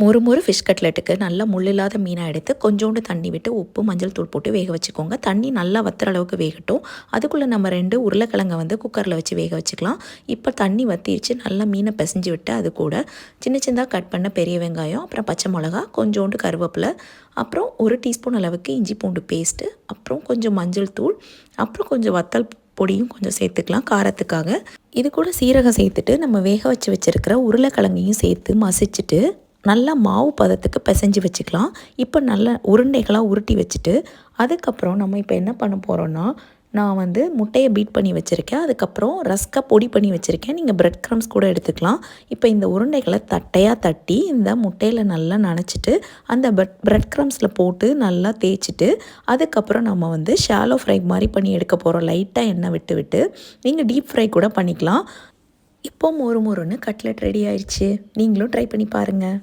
மொறு மொறு ஃபிஷ் கட்லெட்டுக்கு நல்லா முள் இல்லாத மீனாக எடுத்து கொஞ்சோண்டு தண்ணி விட்டு உப்பு மஞ்சள் தூள் போட்டு வேக வச்சுக்கோங்க. தண்ணி நல்லா வத்துற அளவுக்கு வேகட்டும். அதுக்குள்ளே நம்ம 2 உருளைக்கிழங்கை வந்து குக்கரில் வச்சு வேக வச்சுக்கலாம். இப்போ தண்ணி வற்றிடுச்சு. நல்லா மீனை பிசைஞ்சு விட்டு அது கூட சின்ன சின்னதாக கட் பண்ண பெரிய வெங்காயம், அப்புறம் பச்சை மிளகா, கொஞ்சோண்டு கருவேப்பிலை, அப்புறம் 1 டீஸ்பூன் அளவுக்கு இஞ்சி பூண்டு பேஸ்ட்டு, அப்புறம் கொஞ்சம் மஞ்சள் தூள், அப்புறம் கொஞ்சம் வத்தல் பொடியும் கொஞ்சம் சேர்த்துக்கலாம் காரத்துக்காக. இது கூட சீரகம் சேர்த்துட்டு நம்ம வேக வச்சு வச்சுருக்கிற உருளைக்கிழங்கையும் சேர்த்து மசிச்சுட்டு நல்லா மாவு பதத்துக்கு பிசைஞ்சு வச்சுக்கலாம். இப்போ நல்ல உருண்டைகளாக உருட்டி வச்சுட்டு அதுக்கப்புறம் நம்ம இப்போ என்ன பண்ண போகிறோன்னா, நான் வந்து முட்டையை பீட் பண்ணி வச்சுருக்கேன். அதுக்கப்புறம் ரஸ்கை பொடி பண்ணி வச்சுருக்கேன். நீங்கள் பிரெட் க்ரம்ஸ் கூட எடுத்துக்கலாம். இப்போ இந்த உருண்டைகளை தட்டையாக தட்டி இந்த முட்டையில் நல்லா நனைச்சிட்டு அந்த பிரெட் க்ரம்ஸில் போட்டு நல்லா தேய்ச்சிட்டு அதுக்கப்புறம் நம்ம வந்து ஷாலோ ஃப்ரை மாதிரி பண்ணி எடுக்க போகிறோம். லைட்டாக எண்ணெய் விட்டு விட்டு நீங்கள் டீப் ஃப்ரை கூட பண்ணிக்கலாம். இப்போ மொறு மொறுன்னு கட்லெட் ரெடி ஆயிடுச்சு. நீங்களும் ட்ரை பண்ணி பாருங்கள்.